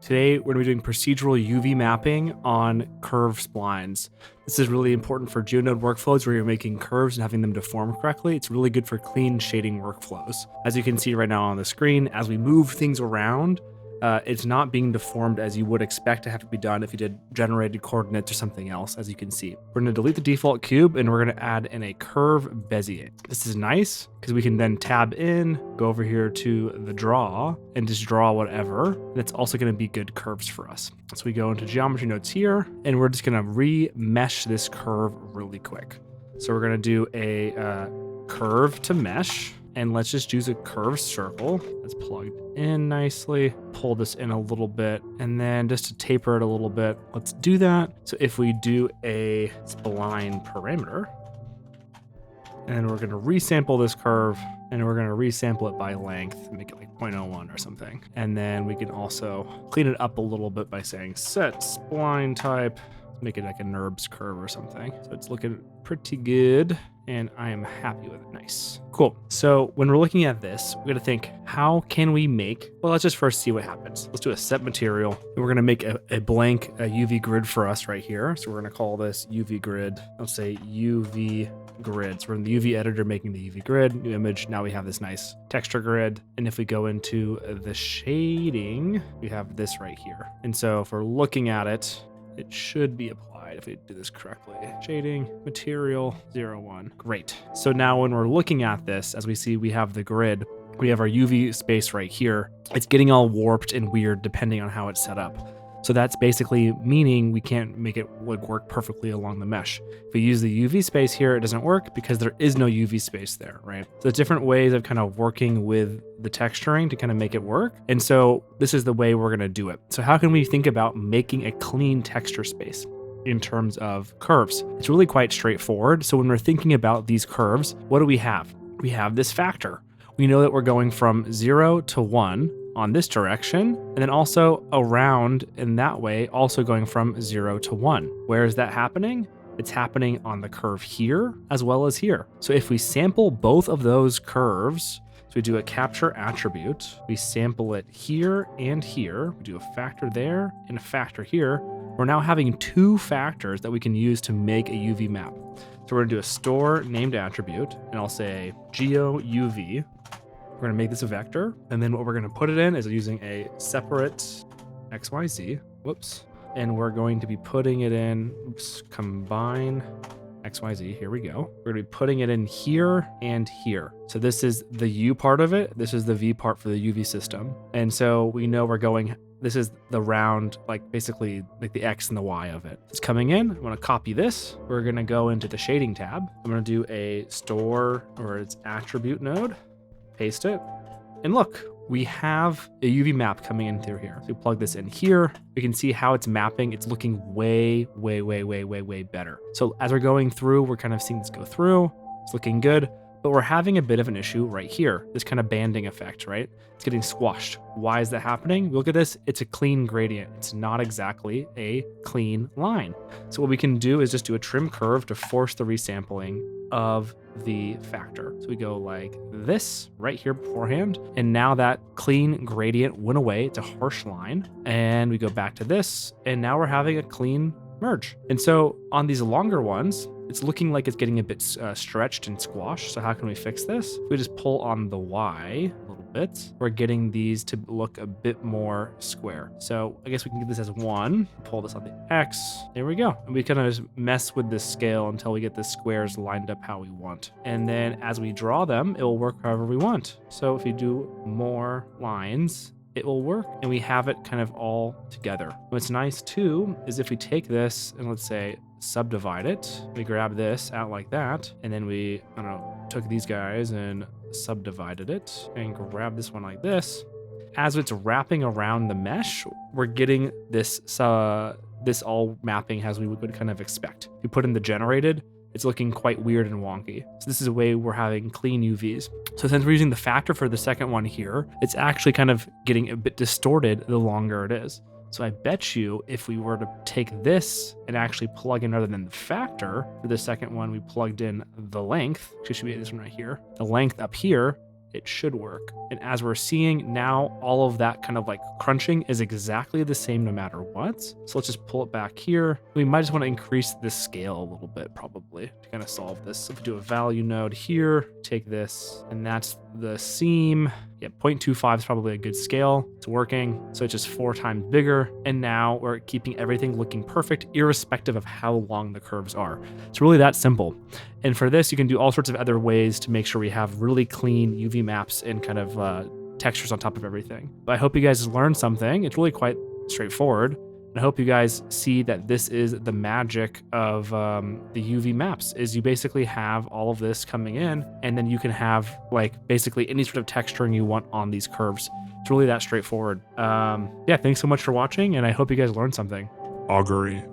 Today, we're going to be doing procedural UV mapping on curve splines. This is really important for geonode workflows where you're making curves and having them deform correctly. It's really good for clean shading workflows. As you can see right now on the screen, as we move things around, it's not being deformed as you would expect to have to be done if you did generated coordinates or something else, as you can see. We're going to delete the default cube and we're going to add in a curve Bezier. This is nice because we can then tab in, go over here to the draw and just draw whatever. And it's also going to be good curves for us. So we go into geometry nodes here and we're just going to remesh this curve really quick. So we're going to do a curve to mesh. And let's just use a curved circle that's plugged in nicely. Pull this in a little bit, and then just to taper it a little bit, let's do that. So if we do a spline parameter, and we're gonna resample this curve, and we're gonna resample it by length, make it like 0.01 or something. And then we can also clean it up a little bit by saying set spline type, make it like a NURBS curve or something. So it's looking pretty good. And I am happy with it. Nice. Cool. So when we're looking at this, we're going to think, how can we make, well, let's just first see what happens. Let's do a set material. And we're going to make a blank UV grid for us right here. So we're going to call this UV grid. Let's say UV grid. So we're in the UV editor making the UV grid, new image. Now we have this nice texture grid. And if we go into the shading, we have this right here. And so if we're looking at it, it should be applied if we do this correctly. Shading, material, 0, 1. Great. So now when we're looking at this, as we see, we have the grid. We have our UV space right here. It's getting all warped and weird depending on how it's set up. So that's basically meaning we can't make it work perfectly along the mesh. If we use the UV space here, it doesn't work because there is no UV space there, right? So different ways of kind of working with the texturing to kind of make it work. And so this is the way we're going to do it. So how can we think about making a clean texture space in terms of curves? It's really quite straightforward. So when we're thinking about these curves, what do we have? We have this factor. We know that we're going from 0 to 1 on this direction, and then also around in that way, also going from 0 to 1. Where is that happening? It's happening on the curve here as well as here. So if we sample both of those curves, so we do a capture attribute, we sample it here and here, we do a factor there and a factor here, we're now having two factors that we can use to make a UV map. So we're gonna do a store named attribute, and I'll say geo UV. We're gonna make this a vector, and then what we're gonna put it in is using a separate XYZ, whoops, and we're going to be putting it in, combine XYZ, here we go. We're gonna be putting it in here and here. So this is the U part of it, this is the V part for the UV system. And so we know we're going, this is the round, like basically like the X and the Y of it. It's coming in, I'm gonna copy this. We're gonna go into the shading tab. I'm gonna do a store or its attribute node. Paste it, and look, we have a UV map coming in through here. So we plug this in here. We can see how it's mapping. It's looking way better. So as we're going through, we're kind of seeing this go through. It's looking good, but we're having a bit of an issue right here. This kind of banding effect, right? It's getting squashed. Why is that happening? Look at this. It's a clean gradient. It's not exactly a clean line. So what we can do is just do a trim curve to force the resampling of the factor. So we go like this right here beforehand. And now that clean gradient went away. It's a harsh line. And we go back to this. And now we're having a clean merge. And so on these longer ones, it's looking like it's getting a bit stretched and squashed. So how can we fix this? If we just pull on the Y a little bit, we're getting these to look a bit more square. So I guess we can get this as 1, pull this on the X. There we go. And we kind of just mess with this scale until we get the squares lined up how we want. And then as we draw them, it will work however we want. So if we do more lines, it will work, and we have it kind of all together. What's nice too is if we take this and let's say subdivide it, we grab this out like that, and then we, I don't know, took these guys and subdivided it and grab this one like this. As it's wrapping around the mesh, we're getting this this all mapping as we would kind of expect. If you put in the generated, it's looking quite weird and wonky. So this is a way we're having clean UVs. So since we're using the factor for the second one here, it's actually kind of getting a bit distorted the longer it is. So I bet you if we were to take this and actually plug in, rather than the factor for the second one, we plugged in the length, which should be this one right here. The length up here it should work. And as we're seeing now, all of that kind of like crunching is exactly the same no matter what. So let's just pull it back here. We might just want to increase the scale a little bit probably to kind of solve this. So if we do a value node here, take this, and that's the seam. Yeah, 0.25 is probably a good scale. It's working. So it's just 4 times bigger. And now we're keeping everything looking perfect, irrespective of how long the curves are. It's really that simple. And for this, you can do all sorts of other ways to make sure we have really clean UV maps and kind of textures on top of everything. But I hope you guys learned something. It's really quite straightforward. I hope you guys see that this is the magic of the UV maps, is you basically have all of this coming in, and then you can have like basically any sort of texturing you want on these curves. It's really that straightforward. Yeah, thanks so much for watching, and I hope you guys learned something. Augury.